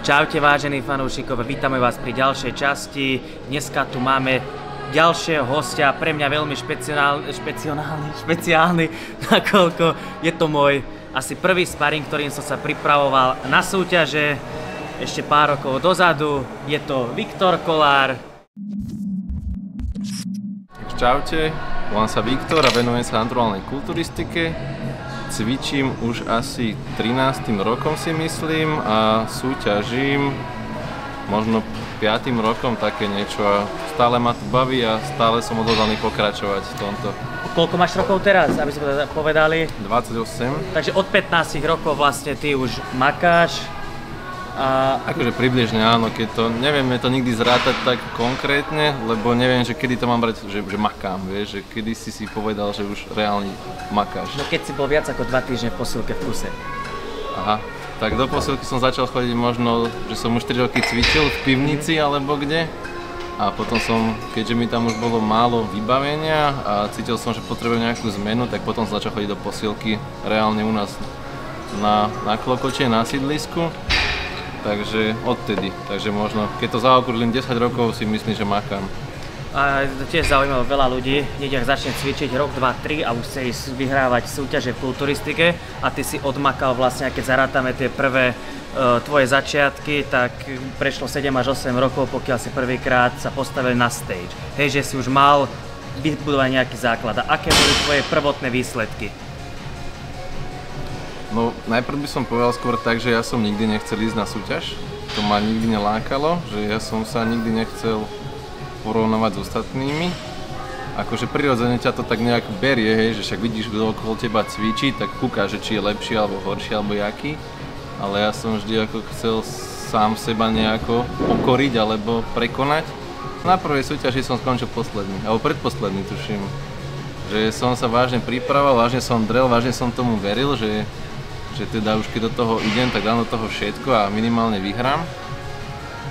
Čaute vážení fanúšikovia, vítame vás pri ďalšej časti. Dneska tu máme ďalšieho hostia, pre mňa veľmi špeciálny, nakoľko je to môj asi prvý sparing, ktorým som sa pripravoval na súťaže ešte pár rokov dozadu. Je to Viktor Kolár. Čaute, volám sa Viktor a venujem sa naturálnej kulturistike. Cvičím už asi 13. rokom si myslím a súťažím možno 5. rokom také niečo a stále ma to baví a stále som odhodlaný pokračovať v tomto. Koľko máš rokov teraz, aby sme povedali? 28. Takže od 15 rokov vlastne ty už makáš. Akože približne áno, keď to nevieme to nikdy zrátať tak konkrétne, lebo neviem, že kedy to mám brať, že makám, vieš, že kedy si povedal, že už reálne makáš. No keď si bol viac ako 2 týždne v posilke v kuse. Aha, tak do posilky som začal chodiť možno, že som už 3 roky cvičil v pivnici alebo kde. A potom som, keďže mi tam už bolo málo vybavenia a cítil som, že potrebujem nejakú zmenu, tak potom som začal chodiť do posilky reálne u nás na Klokoče, na sídlisku. Takže odtedy, takže možno, keď to zaokrúhlim 10 rokov, si myslím, že makám. A to tiež zaujímavé, veľa ľudí, niekde začne cvičiť rok, 2, 3 a už chce ísť vyhrávať súťaže v kulturistike a ty si odmakal vlastne, keď zarátame tie prvé tvoje začiatky, tak prešlo 7 až 8 rokov, pokiaľ si prvýkrát sa postavil na stage. Hej, že si už mal vybudovať nejaký základ. A aké boli tvoje prvotné výsledky? No, najprv by som povedal skôr tak, že ja som nikdy nechcel ísť na súťaž. To ma nikdy nelákalo, že ja som sa nikdy nechcel porovnávať s ostatnými. Akože prirodzene ťa to tak nejak berie, hej, že však vidíš, kto okolo teba cvičí, tak kúka, že či je lepší alebo horší alebo jaký. Ale ja som vždy ako chcel sám seba nejako pokoriť alebo prekonať. Na prvej súťaži som skončil posledný, alebo predposledný tuším. Že som sa vážne pripravoval, vážne som drel, vážne som tomu veril, že teda už keď do toho idem, tak dám do toho všetko a minimálne vyhrám.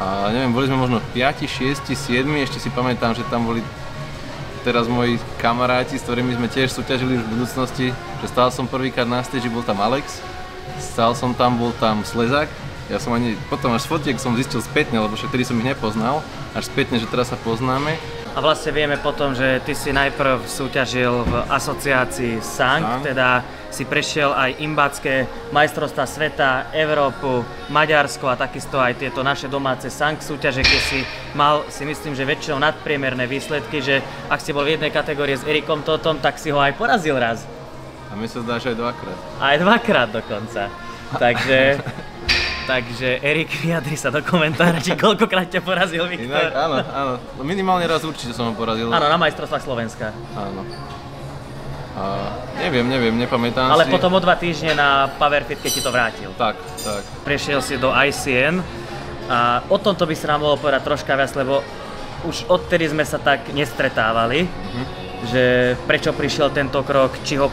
A neviem, boli sme možno 5, 6, 7, ešte si pamätám, že tam boli teraz moji kamaráti, s ktorými sme tiež súťažili už v budúcnosti, že stál som prvýkrát na stage, bol tam Alex, stál som tam, bol tam Slezák. Ja som ani potom až z fotiek som zistil spätne, lebo však tedy som ich nepoznal, až spätne, že teraz sa poznáme. A vlastne vieme potom, že ty si najprv súťažil v asociácii SANG, teda si prešiel aj imbácké majstrovstvá sveta, Európu, Maďarsko a takisto aj tieto naše domáce SANG súťaže, kde si mal, si myslím, že väčšinou nadpriemerné výsledky, že ak si bol v jednej kategórii s Erikom Totom, tak si ho aj porazil raz. A my sa zdá, že aj dvakrát. Aj dvakrát dokonca. Takže Erik, vyjadri sa do komentára, či koľkokrát ťa porazil Viktor. Inak, áno. Minimálne raz určite som ho porazil. Áno, na majstrovstvách Slovenska. Áno. Neviem, nepamätám si. Ale potom o 2 týždne na Powerfit, keď ti to vrátil. Tak. Prešiel si do ICN a o tomto by si nám mohol povedať troška viac, lebo už odtedy sme sa tak nestretávali. Že prečo prišiel tento krok, či ho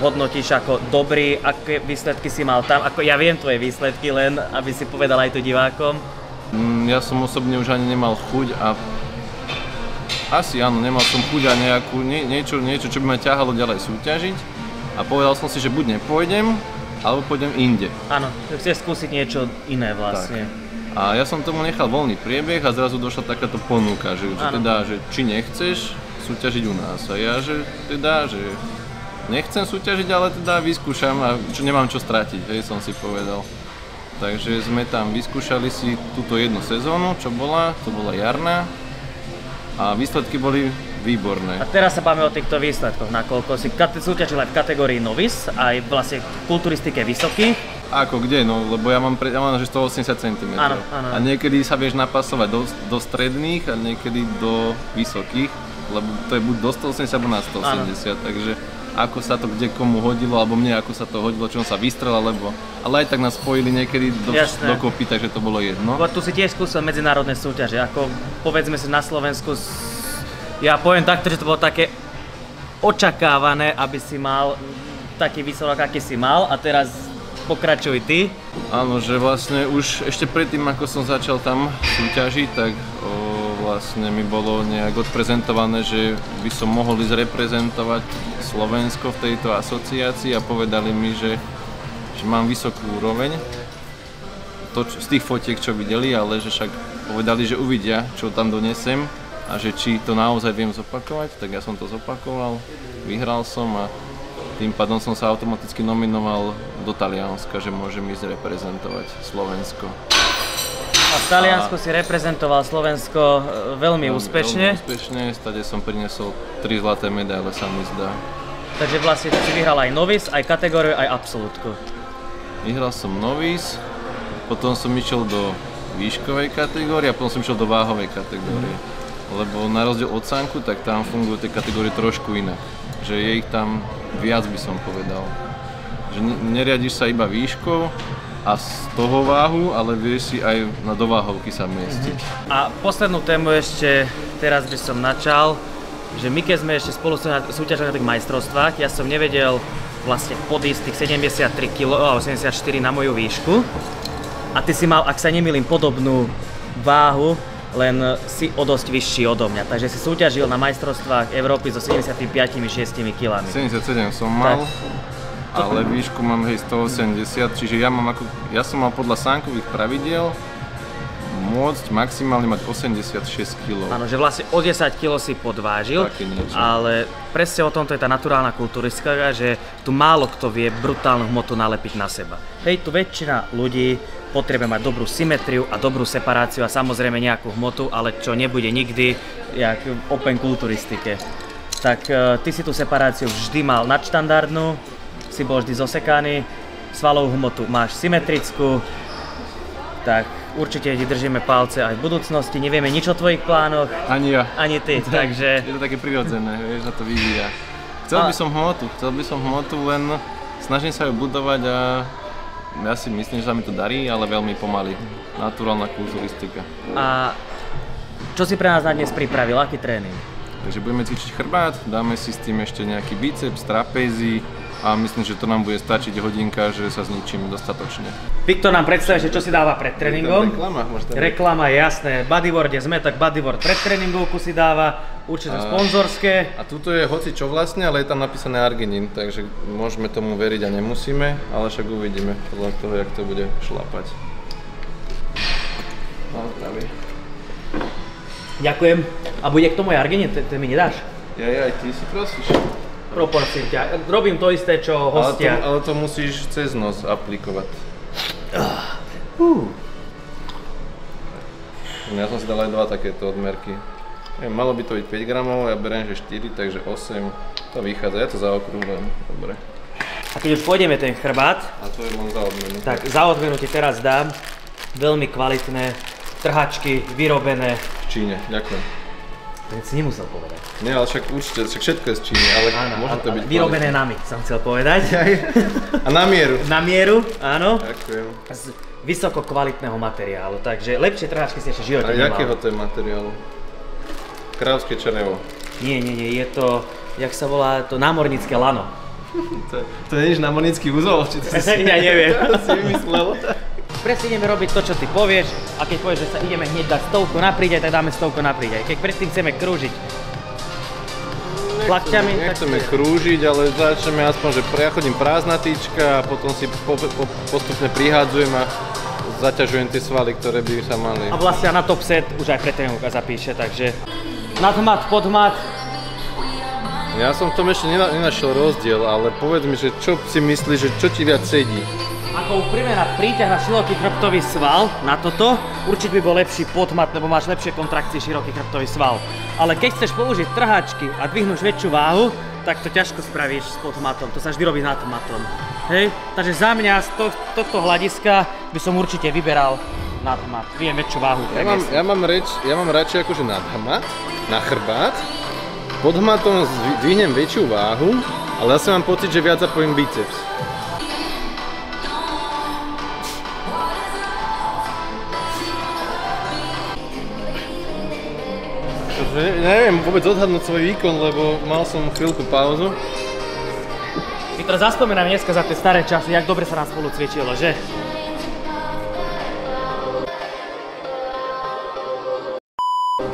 hodnotíš ako dobrý, aké výsledky si mal tam, ako ja viem tvoje výsledky, len aby si povedal aj tu divákom. Ja som osobne už ani nemal chuť a asi áno, nemal som chuť a niečo, čo by ma ťahalo ďalej súťažiť a povedal som si, že buď nepôjdem, alebo pôjdem inde. Áno, chceš skúsiť niečo iné vlastne. Tak. A ja som tomu nechal voľný priebeh a zrazu došla takáto ponuka, že či nechceš súťažiť u nás. A ja, že nechcem súťažiť, ale teda vyskúšam a nemám čo stratiť, hej, som si povedal. Takže sme tam vyskúšali si túto jednu sezónu, čo bola, to bola jarná a výsledky boli výborné. A teraz sa bavíme o týchto výsledkoch, nakoľko si súťažil aj v kategórii novice, aj vlastne v kulturistike vysokých. Ako kde, no, lebo ja mám že 180 cm. Áno. A niekedy sa vieš napasovať do stredných a niekedy do vysokých. Lebo to je buď do 180 alebo na 180, áno. Takže ako sa to kde komu hodilo, alebo mne ako sa to hodilo, čo on sa vystrel, ale aj tak nás spojili niekedy dokopy, takže to bolo jedno. Tu si tiež skúsil medzinárodné súťaže, ako povedzme si na Slovensku, ja poviem takto, že to bolo také očakávané, aby si mal taký výsledok, aký si mal a teraz pokračuj ty. Áno, že vlastne už ešte predtým, ako som začal tam súťažiť, tak vlastne mi bolo nejak odprezentované, že by som mohol ísť reprezentovať Slovensko v tejto asociácii a povedali mi, že mám vysokú úroveň. z tých fotiek, čo videli, ale že však povedali, že uvidia, čo tam donesem a že či to naozaj viem zopakovať, tak ja som to zopakoval, vyhral som a tým pádom som sa automaticky nominoval do Talianska, že môžem ísť reprezentovať Slovensko. A v Taliansku si reprezentoval Slovensko veľmi úspešne. Veľmi úspešne, stade som priniesol 3 zlaté medaile, sa mi zdá. Takže vlastne si vyhral aj novice, aj kategóriu, aj absolútku. Vyhral som novice, potom som išiel do výškovej kategórie a potom som išiel do váhovej kategórie. Lebo na rozdiel od Sanku, tak tam fungujú tie kategórie trošku inak. Že je ich tam viac, by som povedal. Že neriadiš sa iba výškou a z toho váhu, ale vieš si aj na dováhovky sa miestiť. A poslednú tému ešte teraz by som načal, že my keď sme ešte spolu súťažili na tých majstrovstvách, ja som nevedel vlastne podísť tých 73 kg alebo 74 na moju výšku. A ty si mal, ak sa nemýlim, podobnú váhu, len si o dosť vyšší odo mňa. Takže si súťažil na majstrovstvách Európy so 75-6 kg. 77 som mal, ale výšku mám 180, čiže ja som mal podľa Sankových pravidiel môcť maximálne mať 86 kg. Áno, že vlastne o 10 kg si podvážil, ale presne o tomto je tá naturálna kulturistika, že tu málo kto vie brutálnu hmotu nalepiť na seba. Hej, tu väčšina ľudí potrebuje mať dobrú symetriu a dobrú separáciu a samozrejme nejakú hmotu, ale čo nebude nikdy, jak v open kulturistike. Tak ty si tú separáciu vždy mal nadštandardnú, si bol vždy zosekaný, svalovú hmotu máš symetrickú, tak určite ti držíme palce aj v budúcnosti, nevieme nič o tvojich plánoch. Ani ja. Ani ty, takže... Je to také prirodzené, vieš, na to vyvíja. Chcel by som hmotu, len snažím sa ju budovať a ja si myslím, že sa mi to darí, ale veľmi pomaly. Naturálna kulturistika. A čo si pre nás na dnes pripravil? Aký tréning? Takže budeme cvičiť chrbát, dáme si s tým ešte nejaký biceps, trapézy a myslím, že to nám bude stačiť hodinka, že sa zničíme dostatočne. Viktor nám predstaví, čo si dáva pred tréningom. Reklama, jasné. Bodyboarde sme, tak bodyboard pred tréningovku si dáva. Určite sponzorské. A tuto je hoci čo vlastne, ale je tam napísané arginin, takže môžeme tomu veriť a nemusíme, ale však uvidíme podľa toho, jak to bude šlapať. No, pravý. Ďakujem. A bude k tomu aj arginin, to mi nedáš? Ja, aj ty si prosíš. Prosím ťa, robím to isté, čo hostia. Ale to musíš cez nos aplikovať. Ja som si dal aj 2 takéto odmerky. Malo by to byť 5 gramov, ja beriem, že 4, takže 8. To vychádza, ja to zaokrúhľujem. Dobre. A keď už pôjdeme ten chrbát, a to je len za odmenu. Tak za odmenu ti teraz dám veľmi kvalitné trhačky, vyrobené. V Číne, ďakujem. To si nemusel povedať. Nie, ale však určite, všetko je z Číny, ale áno, môže to byť vyrobené nami, som chcel povedať. A na mieru. Na mieru, áno. Ďakujem. Z vysoko kvalitného materiálu, takže lepšie trhačky si ešte v živote nemal. A jakého to je materiálu? Kráľovské črevo. Nie, je to, jak sa volá, to námornícke lano. To je nič námornícky úzol? Či to si... Ja neviem. To si vymyslel. Presne ideme robiť to, čo ty povieš, a keď povieš, že sa ideme hneď dať 100 na príďaj, tak dáme 100 na príďaj. Keď predtým chceme krúžiť lakťami, nechceme krúžiť, ale začneme aspoň, že ja chodím prázdnatýčka a potom si postupne prihádzujem a zaťažujem tie svaly, ktoré by sa mali. A vlastne na top set už aj pretrénovka zapíše, takže nadmat, podmat. Ja som v tom ešte nenašiel rozdiel, ale povedz mi, že čo si myslíš, že čo ti viac sedí? Ako úprimná príťah na široký chrbtový sval, na toto, určite by bol lepší podmat, lebo máš lepšie kontrakcie široký chrbtový sval. Ale keď chceš použiť trhačky a dvihnúť väčšiu váhu, tak to ťažko spravíš s podmatom, to sa vždy robí nad matom. Hej? Takže za mňa z tohto hľadiska by som určite vyberal nadmat, viem väčšiu váhu. Ja mám radšej akože nadmat, na chrbát, pod hmatom zdvihnem väčšiu váhu, ale zase mám pocit, že viac zapojím biceps. Neviem vôbec odhadnúť svoj výkon, lebo mal som chvíľku pauzu. Viktor, zaspomínam dneska za tie staré časy, jak dobre sa nám spolu cvičilo, že?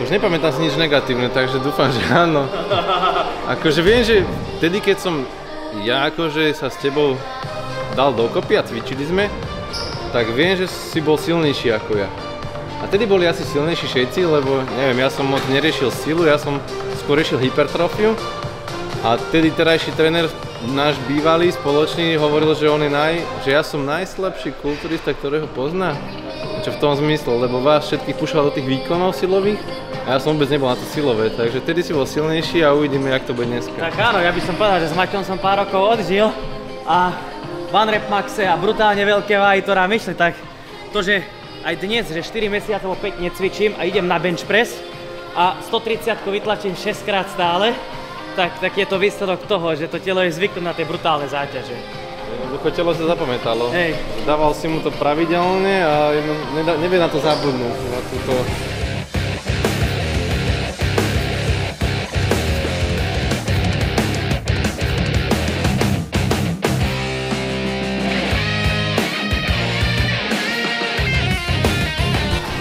Už nepamätám si nič negatívne, takže dúfam, že áno. Akože viem, že vtedy, keď som ja akože sa s tebou dal dokopy a cvičili sme, tak viem, že si bol silnejší ako ja. A tedy boli asi silnejší všetci, lebo neviem, ja som moc neriešil silu, ja som skôr riešil hypertrofiu. A tedy terajší tréner, náš bývalý spoločný, hovoril, že že ja som najslabší kulturista, ktorého pozná. Čo v tom zmysle, lebo vás všetkých púšal do tých výkonov silových a ja som vôbec nebol na to silové, takže tedy si bol silnejší a uvidíme, jak to bude dneska. Tak áno, ja by som povedal, že s Maťom som pár rokov odžil a v Unwrap Maxe a brutálne veľké váhy to nám myšli, tak to, že aj dnes, že 4 mesiace alebo 5 necvičím a idem na bench press a 130 vytlačím 6 krát stále, tak je to výsledok toho, že to telo je zvyknuté na tie brutálne záťaže. Jednoducho telo sa zapamätalo. Hej. Dával si mu to pravidelne a nevie na to zabudnúť. Na túto...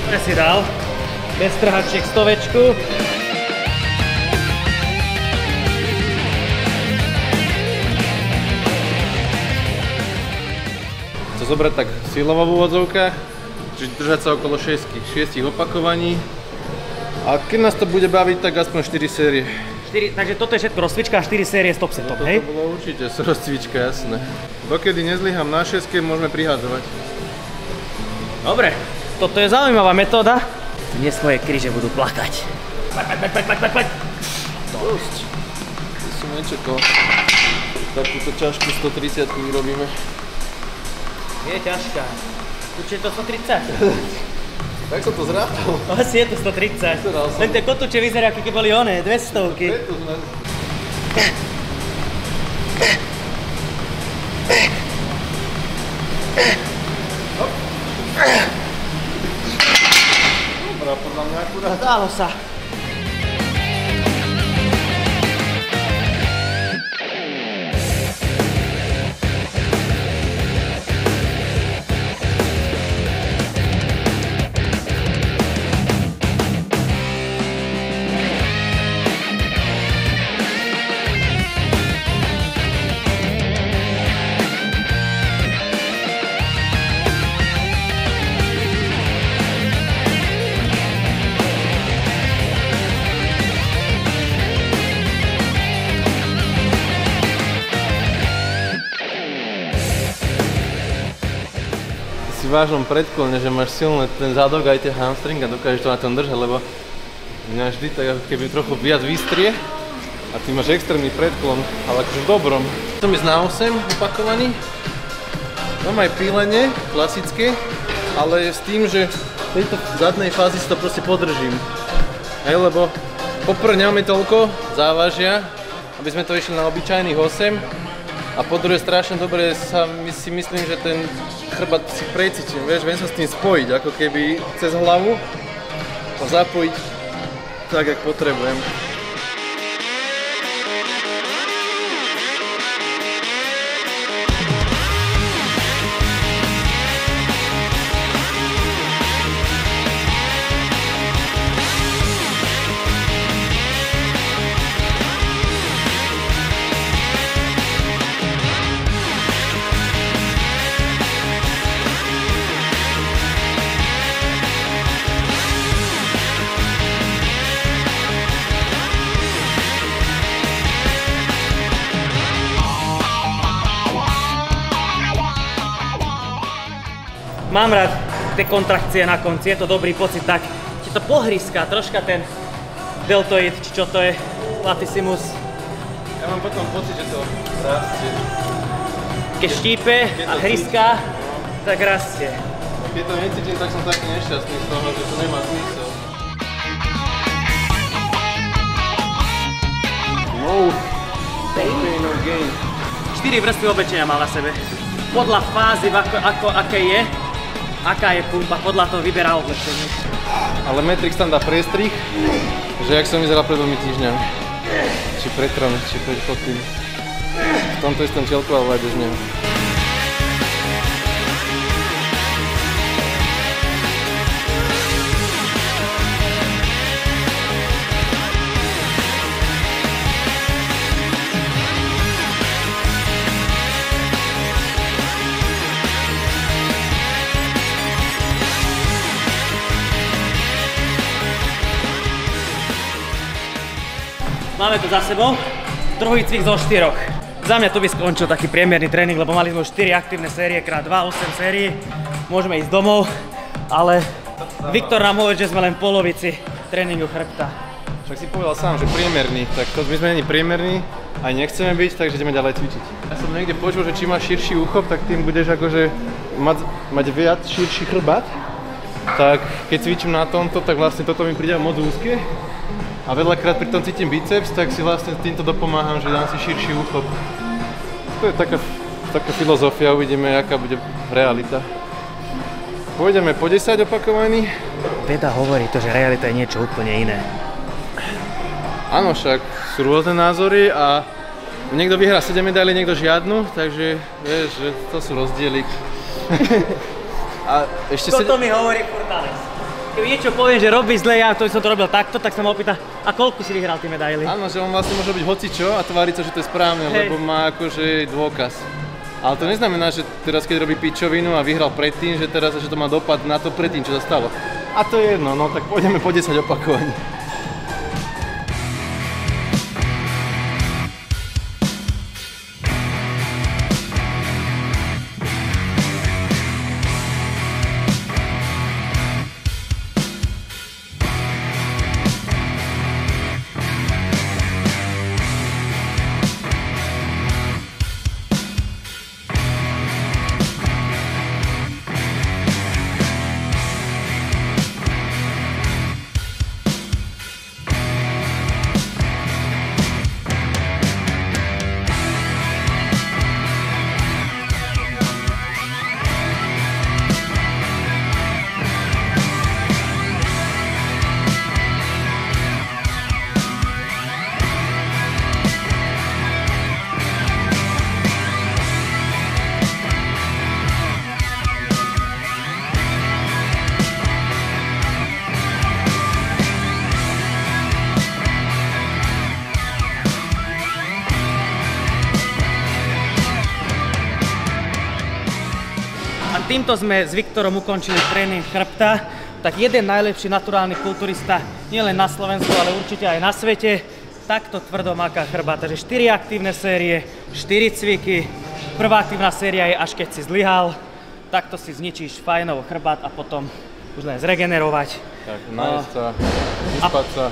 Dobre si dal. Bez trhačiek stovečku. Zobrať tak silovo v úvodzovkách, čiže držať sa okolo 6 opakovaní a keď nás to bude baviť, tak aspoň 4 série. 4, takže toto je všetko rozcvička a 4 série s top setom, hej? To bolo určite rozcvička, jasné. Dokedy nezlyham na 6, môžeme prihadzovať. Dobre, toto je zaujímavá metóda. Dnes moje kríže budú plakať. Poď. Dosť. To som nečakal. Takúto ťažkú 130 vyrobíme. Je ťažká. Určite to 130. Tak som to zrátal. Asi je to 130. Len tie kotúče vyzerajú, aké boli one, 200-ky. Dobrá, podľa mňa akurát. Dalo sa. Si vážnom predklone, že máš silný ten zadok aj tie hamstring a dokážeš to na tom držať, lebo mňa vždy tak ako keby trochu viac vystrie a ty máš extrémny predklon, ale akože v dobrom. Som ísť na 8 opakovaní, mám aj pílenie, klasické, ale s tým, že v tejto zadnej fázi si to proste podržím. Hej, lebo poprvé nemáme toľko závažia, aby sme to išli na obyčajných 8. A po druhé strašne dobre si myslím, že ten chrbát si precítim, vieš, viem sa s tým spojiť, ako keby cez hlavu a zapojiť tak, jak potrebujem. Mám rád tie kontrakcie na konci, je to dobrý pocit, tak ti to pohríska troška ten deltoid, či čo to je, latissimus. Ja mám potom pocit, že to rastie. Keď štípe a hryska, tak rastie. Keď to necítim, tak som taký nešťastný z toho, že to nemá zmysel. No, pain or gain. 4 vrstvy oblečenia mal na sebe. Podľa fázy, aká je pumpa, podľa toho vyberá oblečenie. Ale Matrix tam dá prestrih, že jak som vyzeral pred 2 týždňami. Či pred 3, či pred 4. V tomto istom čelku, ale aj bez neho. Máme to za sebou. Druhý cvik zo 4. Za mňa to by skončil taký priemerný tréning, lebo mali sme už 4 aktívne série krát 2, 8 sérií. Môžeme ísť domov, ale Viktor nám hovorí, že sme len v polovici tréningu chrbta. Však si povedal sám, že priemerný, tak to my sme není priemerní, aj nechceme byť, takže ideme ďalej cvičiť. Ja som niekde počul, že či máš širší uchop, tak tým budeš akože mať viac širší chrbát. Tak keď cvičím na tomto, tak vlastne toto mi príde moc úzke. A veľakrát pri tom cítim biceps, tak si vlastne týmto dopomáham, že dám si širší úchop. To je taká filozofia, uvidíme, aká bude realita. Pôjdeme po 10 opakovaní. Veda hovorí to, že realita je niečo úplne iné. Áno, však sú rôzne názory a niekto vyhrá 7 medailí, niekto žiadnu, takže vieš, že to sú rozdiely. A ešte Toto mi hovorí Fortales. Keď niečo poviem, že robí zle, ja som to robil takto, tak sa ma opýta, a koľko si vyhral tie medaily? Áno, že on vlastne môže byť hocičo a tváriť sa, že to je správne, lebo má akože dôkaz. Ale to neznamená, že teraz keď robí pičovinu a vyhral predtým, že teraz že to má dopad na to predtým, čo sa stalo. A to je jedno, no tak pôjdeme po 10 opakovaní. Týmto sme s Viktorom ukončili tréning chrbta, tak jeden najlepší naturálny kulturista nielen na Slovensku, ale určite aj na svete, takto tvrdo maká chrbát. Takže 4 aktívne série, 4 cviky, prvá aktívna séria je až keď si zlyhal, takto si zničíš fajnovo chrbát a potom už len zregenerovať. Tak, nájsť sa, vyspať sa.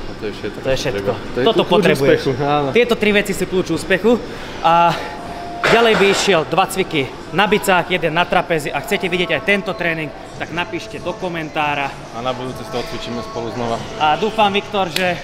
A to je všetko. To je všetko. Toto potrebuješ. Tieto 3 veci sú kľúč úspechu. A ďalej by išiel 2 cviky na bicách, 1 na trapézi. Ak chcete vidieť aj tento tréning, tak napíšte do komentára. A na budúce z toho cvičíme spolu znova. A dúfam, Viktor, že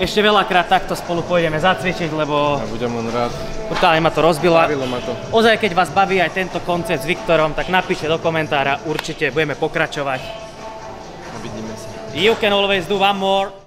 ešte veľakrát takto spolu pôjdeme zacvičiť, lebo... Ja budem len rád. Brutálne ma to rozbilo. Bavilo ma to. Ozaj, keď vás baví aj tento koncept s Viktorom, tak napíšte do komentára, určite budeme pokračovať. A vidíme sa. You can always do one more.